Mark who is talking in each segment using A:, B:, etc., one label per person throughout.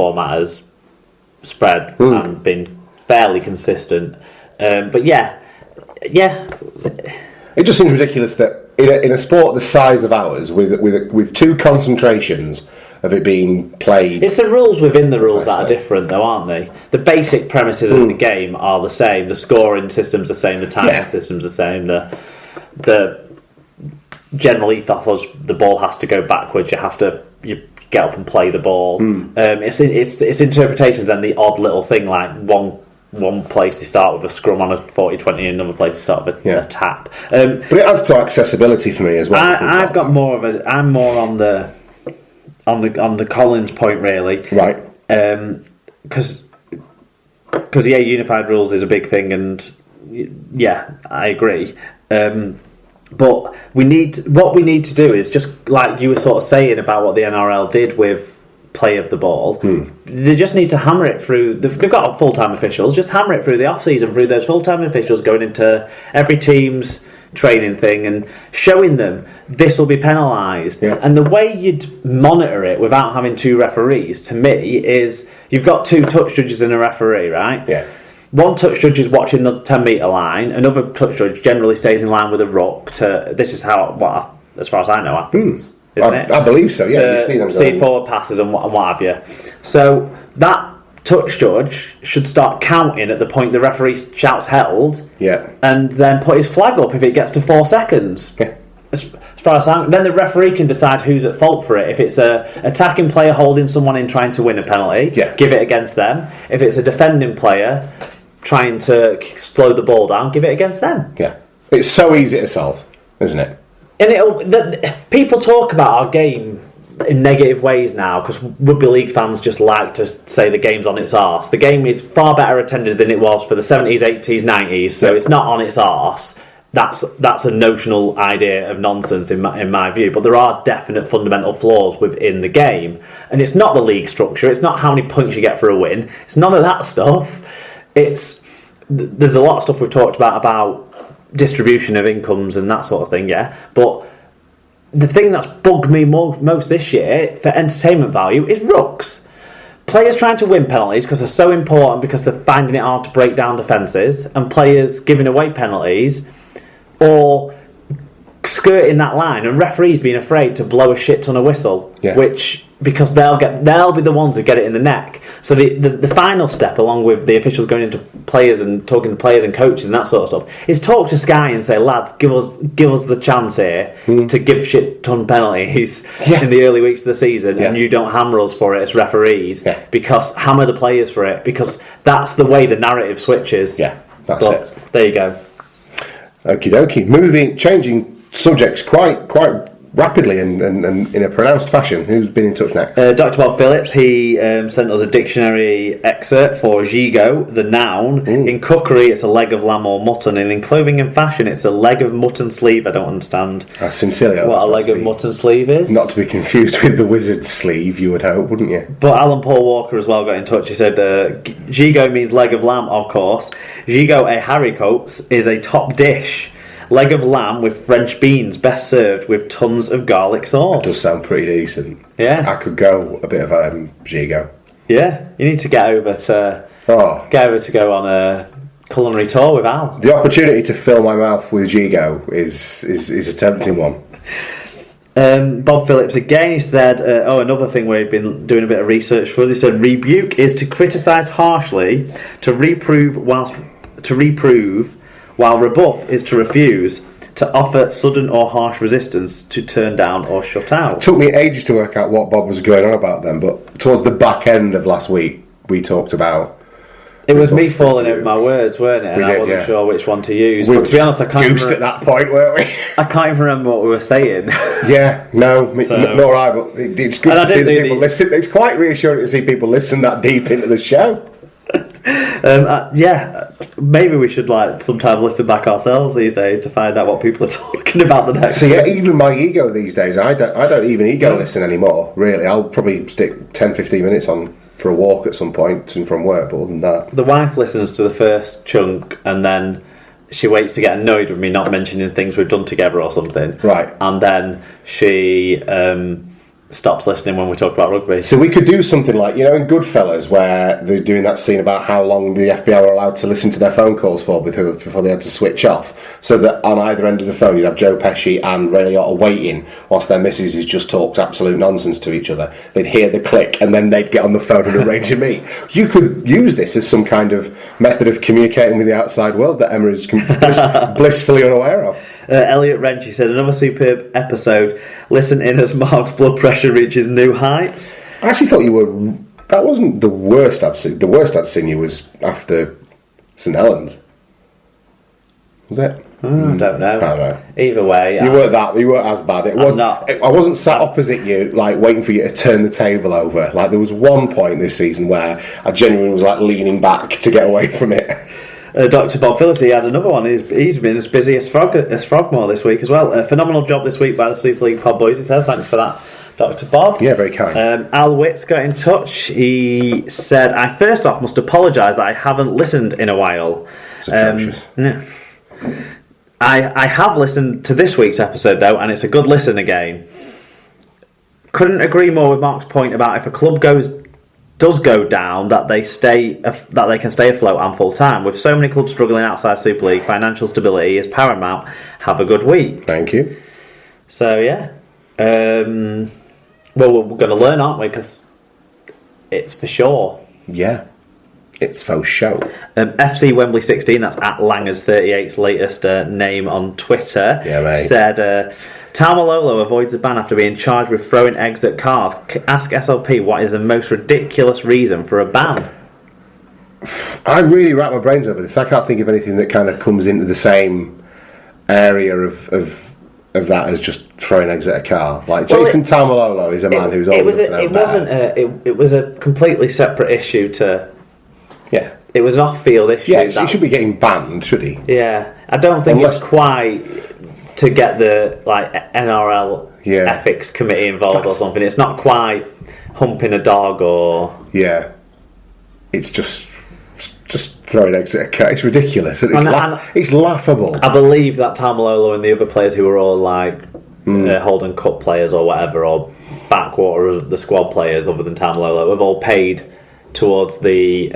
A: format has spread and been fairly consistent. But yeah.
B: It just seems ridiculous that in a sport the size of ours, with two concentrations of it being played...
A: It's the rules within the rules that are different, though, aren't they? The basic premises of the game are the same. The scoring system's the same, the timing system's the same, the general ethos was the ball has to go backwards, you get up and play the ball. It's interpretations and the odd little thing like one place to start with a scrum on a 40-20 and another place to start with a tap.
B: But it adds to accessibility for me as well.
A: I'm more on the Collins point really.
B: Right.
A: Because unified rules is a big thing, and I agree. But what we need to do is just like you were sort of saying about what the NRL did with play of the ball. They just need to hammer it through. They've got full-time officials. Just hammer it through the off-season through those full-time officials going into every team's training thing and showing them this will be penalised. And the way you'd monitor it without having two referees, to me, is you've got two touch judges and a referee, right?
B: Yeah.
A: One touch judge is watching the 10-metre line. Another touch judge generally stays in line with a ruck. This is how, as far as I know, happens. Isn't it?
B: I believe so, yeah. You see them
A: forward passes and what have you. So that touch judge should start counting at the point the referee shouts held, and then put his flag up if it gets to 4 seconds.
B: Yeah.
A: As far as then the referee can decide who's at fault for it. If it's a attacking player holding someone in trying to win a penalty, give it against them. If it's a defending player trying to slow the ball down, give it against them.
B: Yeah. It's so easy to solve, isn't it?
A: And people talk about our game in negative ways now because rugby league fans just like to say the game's on its arse. The game is far better attended than it was for the 70s, 80s, 90s, so it's not on its arse. That's a notional idea of nonsense in my view, but there are definite fundamental flaws within the game. And it's not the league structure, it's not how many points you get for a win, it's none of that stuff. There's a lot of stuff we've talked about distribution of incomes and that sort of thing, but the thing that's bugged me most this year for entertainment value is rucks. Players trying to win penalties because they're so important because they're finding it hard to break down defences, and players giving away penalties or skirting that line, and referees being afraid to blow a shit ton of whistle, which because they'll be the ones who get it in the neck. So the final step, along with the officials going into players and talking to players and coaches and that sort of stuff, is talk to Sky and say, lads, give us the chance here to give shit ton penalties in the early weeks of the season, and you don't hammer us for it as referees, because hammer the players for it, because that's the way the narrative switches.
B: That's it.
A: There you go.
B: Okie dokie. Changing subjects quite rapidly and in a pronounced fashion. Who's been in touch next?
A: Dr. Bob Phillips. He sent us a dictionary excerpt for gigot, the noun. In cookery, it's a leg of lamb or mutton, and in clothing and fashion, it's a leg of mutton sleeve. I don't understand.
B: I sincerely hope
A: what a leg of mutton sleeve is.
B: Not to be confused with the wizard's sleeve, you would hope, wouldn't you?
A: But Alan Paul Walker as well got in touch. He said, gigot means leg of lamb, of course. Gigot a haricot is a top dish. Leg of lamb with French beans, best served with tons of garlic sauce.
B: It does sound pretty decent.
A: Yeah.
B: I could go a bit of gigot.
A: Yeah, you need to get over to go on a culinary tour with Al.
B: The opportunity to fill my mouth with gigot is a tempting one.
A: Bob Phillips again, he said, another thing we've been doing a bit of research for. He said, rebuke is to criticise harshly, to reprove, while rebuff is to refuse, to offer sudden or harsh resistance, to turn down or shut out.
B: It took me ages to work out what Bob was going on about then, but towards the back end of last week, we talked about...
A: It was me falling over my words, weren't it? And I wasn't sure which one to use.
B: We
A: but to be honest, I can't
B: at that point, weren't we?
A: I can't even remember what we were saying.
B: Nor I, but it's good to see that people listen. It's quite reassuring to see people listen that deep into the show.
A: Maybe we should sometimes listen back ourselves these days to find out what people are talking about the next.
B: So even my ego these days, I don't even ego listen anymore. Really, I'll probably stick 10-15 minutes on for a walk at some point and from work. But other than that,
A: the wife listens to the first chunk and then she waits to get annoyed with me not mentioning things we've done together or something.
B: Right,
A: and then she stops listening when we talk about rugby.
B: So we could do something like, in Goodfellas, where they're doing that scene about how long the FBI were allowed to listen to their phone calls for before they had to switch off. So that on either end of the phone, you'd have Joe Pesci and Ray Liotta waiting whilst their missuses just talked absolute nonsense to each other. They'd hear the click, and then they'd get on the phone and arrange a meet. You could use this as some kind of method of communicating with the outside world that Emma is blissfully unaware of.
A: Elliot Wrench, he said, another superb episode. Listen in as Mark's blood pressure reaches new heights.
B: I actually thought you were... That wasn't the worst I'd seen. The worst I'd seen you was after St Helens. Was it?
A: I don't know.
B: I don't know.
A: Either way...
B: You weren't as bad. I wasn't sat opposite you, waiting for you to turn the table over. There was one point this season where I genuinely was, leaning back to get away from it.
A: Dr. Bob Phillips, he had another one. He's been as busy as Frogmore this week as well. A phenomenal job this week by the Super League Pod Boys, he said. Thanks for that, Dr. Bob.
B: Yeah, very kind.
A: Al Witts got in touch. He said, I first off must apologise that I haven't listened in a while.
B: It's atrocious.
A: No. I have listened to this week's episode, though, and it's a good listen again. Couldn't agree more with Mark's point about if a club does go down, that they can stay afloat and full time. With so many clubs struggling outside Super League, financial stability is paramount. Have a good week.
B: Thank you.
A: So yeah, well, we're going to learn, aren't we? Because it's for sure.
B: Yeah, it's for show.
A: FC Wembley 16. That's at Langers38's latest name on Twitter.
B: Yeah, mate.
A: Said. Tamalolo avoids a ban after being charged with throwing eggs at cars. Ask SLP what is the most ridiculous reason for a ban.
B: I really wrap my brains over this. I can't think of anything that kind of comes into the same area of that as just throwing eggs at a car. Jason Tamalolo is a man who's old enough to know better.
A: It was a completely separate issue to...
B: Yeah.
A: It was an off-field issue.
B: Yeah, he should be getting banned, should he?
A: Yeah. I don't think it's quite... to get the NRL ethics committee involved or something. It's not quite humping a dog or... Yeah.
B: It's just throwing eggs at a cat. It's ridiculous. It's laughable.
A: I believe that Tamalolo and the other players who were all Holden Cup players or whatever, or backwater the squad players other than Tamalolo, have all paid towards the...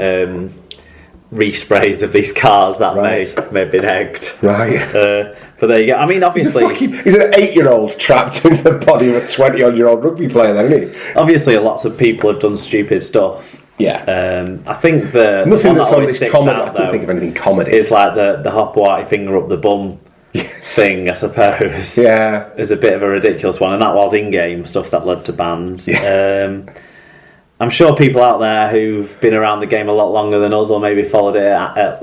A: resprays of these cars that may have been egged.
B: Right.
A: But there you go. I mean, obviously...
B: He's an 8-year-old trapped in the body of a 20-year-old rugby player, then, isn't he?
A: Obviously, lots of people have done stupid stuff.
B: Yeah.
A: I think
B: nothing that's on this comedy. I couldn't think of anything comedy.
A: It's like the Hopewhite finger up the bum thing, I suppose.
B: Yeah.
A: Is a bit of a ridiculous one, and that was in-game stuff that led to bans.
B: Yeah.
A: I'm sure people out there who've been around the game a lot longer than us, or maybe followed it at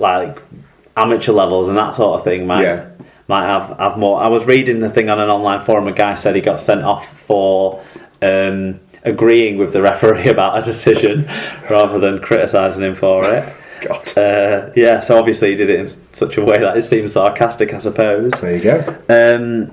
A: amateur levels and that sort of thing, might have more. I was reading the thing on an online forum. A guy said he got sent off for agreeing with the referee about a decision rather than criticising him for it.
B: God.
A: So obviously he did it in such a way that it seems sarcastic, I suppose.
B: There you go.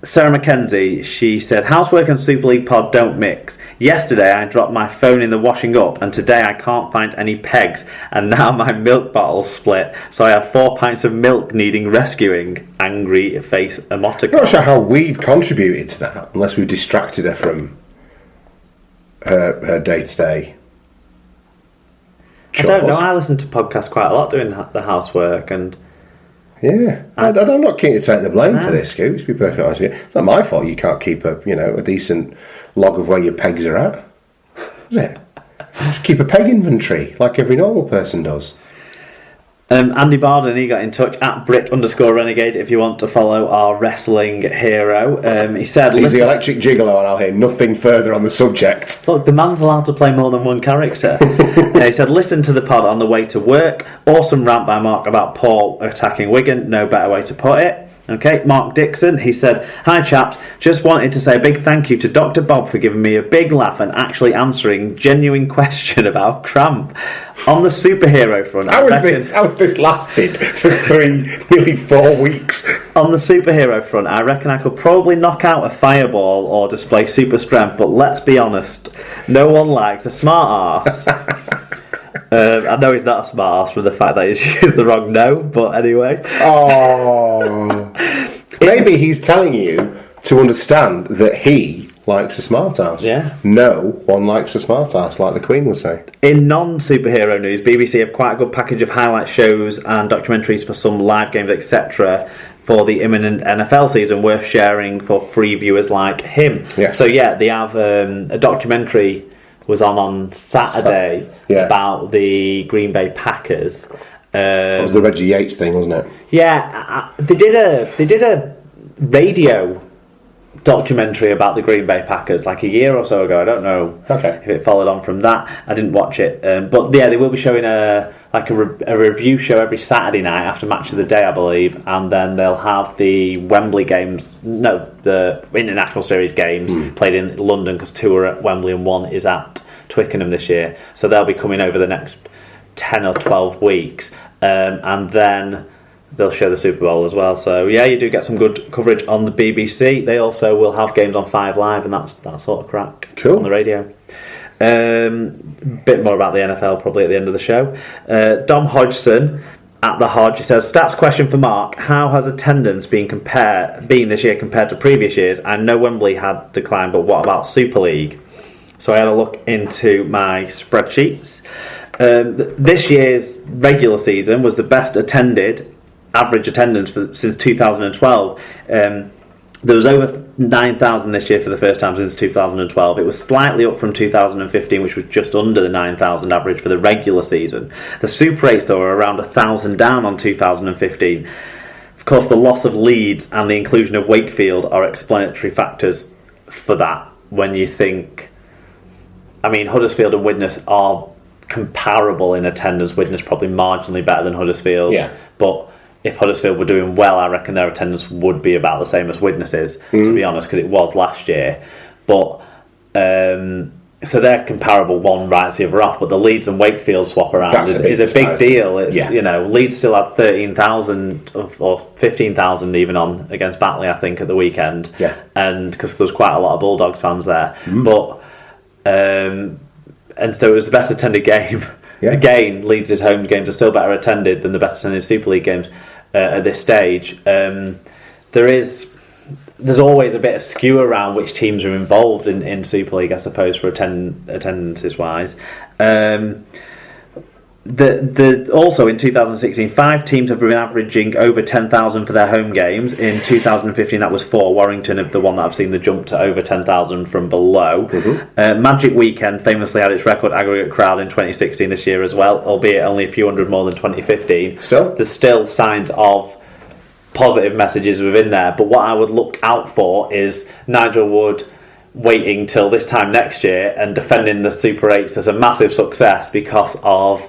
A: Sarah McKenzie, she said, housework and Super League pod don't mix. Yesterday I dropped my phone in the washing up, and today I can't find any pegs, and now my milk bottle's split, so I have 4 pints of milk needing rescuing. Angry face emoticon.
B: I'm not sure how we've contributed to that, unless we've distracted her from her day-to-day chores.
A: I don't know, I listen to podcasts quite a lot doing the housework, and...
B: Yeah, I'm not keen to take the blame for this, Scoops, to be perfectly honest with you. It's not my fault you can't keep a decent log of where your pegs are at, is it? Just keep a peg inventory, like every normal person does.
A: Andy Barden, he got in touch at Brit_Renegade if you want to follow our wrestling hero. He said...
B: He's the electric gigolo, and I'll hear nothing further on the subject.
A: Look, the man's allowed to play more than one character. He said, listen to the pod on the way to work. Awesome rant by Mark about Paul attacking Wigan. No better way to put it. Okay, Mark Dixon, he said, hi chaps, just wanted to say a big thank you to Dr. Bob for giving me a big laugh and actually answering genuine question about cramp. On the superhero front...
B: How has this lasted for nearly 4 weeks?
A: On the superhero front, I reckon I could probably knock out a fireball or display super strength, but let's be honest, no one likes a smart arse. I know he's not a smart ass from the fact that he's used the wrong no, but anyway.
B: Oh. Maybe he's telling you to understand that he, likes a smart ass.
A: Yeah.
B: No one likes a smart ass, like the Queen would say.
A: In non-superhero news, BBC have quite a good package of highlight shows and documentaries for some live games, etc., for the imminent NFL season, worth sharing for free viewers like him.
B: Yes.
A: So yeah, they have a documentary was on Saturday about the Green Bay Packers.
B: That was the Reggie Yates thing, wasn't it?
A: Yeah, they did a radio documentary about the Green Bay Packers like a year or so ago. I don't know if it followed on from that. I didn't watch it, but yeah, they will be showing a review show every Saturday night after Match of the Day, I believe, and then they'll have the Wembley games, the International Series games played in London, because 2 are at Wembley and 1 is at Twickenham this year, so they'll be coming over the next 10 or 12 weeks, and then they'll show the Super Bowl as well. So yeah, you do get some good coverage on the BBC. They also will have games on 5 Live, and that's that sort of crack on the radio. Bit more about the NFL probably at the end of the show. Dom Hodgson at the Hodge, he says, stats question for Mark: how has attendance been this year compared to previous years? I know Wembley had declined, but what about Super League? So I had a look into my spreadsheets. This year's regular season was the best attended average attendance since 2012. There was over 9,000 this year for the first time since 2012. It was slightly up from 2015, which was just under the 9,000 average for the regular season. The Super 8s, though, are around 1,000 down on 2015. Of course, the loss of Leeds and the inclusion of Wakefield are explanatory factors for that. When you think, I mean, Huddersfield and Widnes are comparable in attendance. Widnes probably marginally better than Huddersfield, but if Huddersfield were doing well, I reckon their attendance would be about the same as Widnes's, to be honest, because it was last year. But so they're comparable, one writes the other off. But the Leeds and Wakefield swap around is a big deal. It's, you know, Leeds still had 13,000 or 15,000 even on against Batley, I think, at the weekend. And because there was quite a lot of Bulldogs fans there, but and so it was the best attended game. Again, Leeds' home games are still better attended than the best attended Super League games at this stage. There's always a bit of skew around which teams are involved in Super League, I suppose, for attendances wise. Also in 2016, 5 teams have been averaging over 10,000 for their home games. In 2015, that was 4. Warrington, the one that I've seen the jump to over 10,000 from below. Magic Weekend famously had its record aggregate crowd in 2016 this year as well, albeit only a few hundred more than 2015. There's still signs of positive messages within there, but what I would look out for is Nigel Wood waiting till this time next year and defending the Super 8s as a massive success because of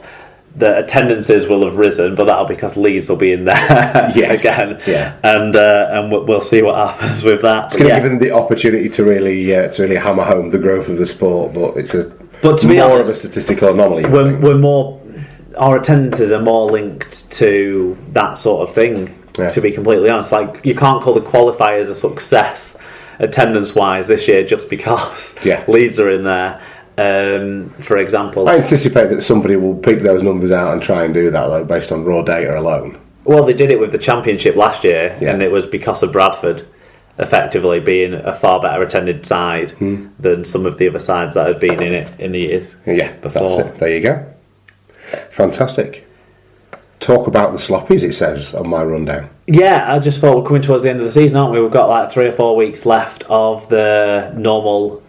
A: the attendances will have risen, but that'll be because Leeds will be in there again, and we'll see what happens with that. It's
B: going to give them the opportunity to really hammer home the growth of the sport, but it's to be more honest, of a statistical anomaly.
A: Our attendances are more linked to that sort of thing. To be completely honest, like you can't call the qualifiers a success attendance-wise this year just because Leeds are in there. For example,
B: I anticipate that somebody will pick those numbers out and try and do that though, based on raw data alone.
A: Well, they did it with the Championship last year, and it was because of Bradford effectively being a far better attended side than some of the other sides that had been in it in the years before.
B: That's it. There you go. Fantastic. Talk about the SLPies, it says on my rundown.
A: Yeah, I just thought we're coming towards the end of the season, aren't we? We've got like 3 or 4 weeks left of the normal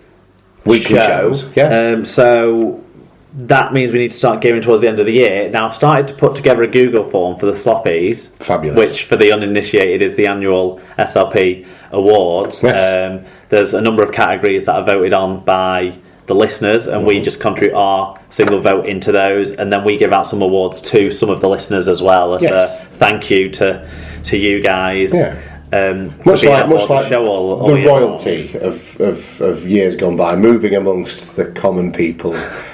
B: weekly shows.
A: So that means we need to start gearing towards the end of the year. Now, I've started to put together a Google form for the SLPies.
B: Fabulous.
A: Which, for the uninitiated, is the annual SLP Awards.
B: Yes.
A: There's a number of categories that are voted on by the listeners, and we just contribute our single vote into those, and then we give out some awards to some of the listeners as well as a thank you to you guys.
B: Much like the royalty of years gone by, moving amongst the common people,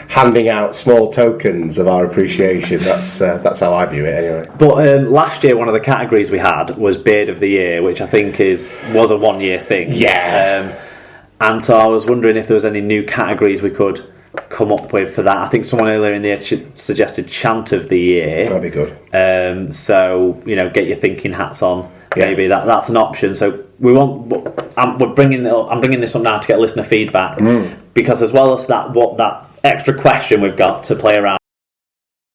B: handing out small tokens of our appreciation. That's how I view it anyway.
A: But last year, one of the categories we had was Beard of the Year, which I think was a 1-year thing. And so I was wondering if there was any new categories we could come up with for that. I think someone earlier in the year suggested Chant of the Year.
B: That'd be good.
A: So, get your thinking hats on. Maybe that's an option. So I'm bringing this up now to get listener feedback because as well as that extra question we've got to play around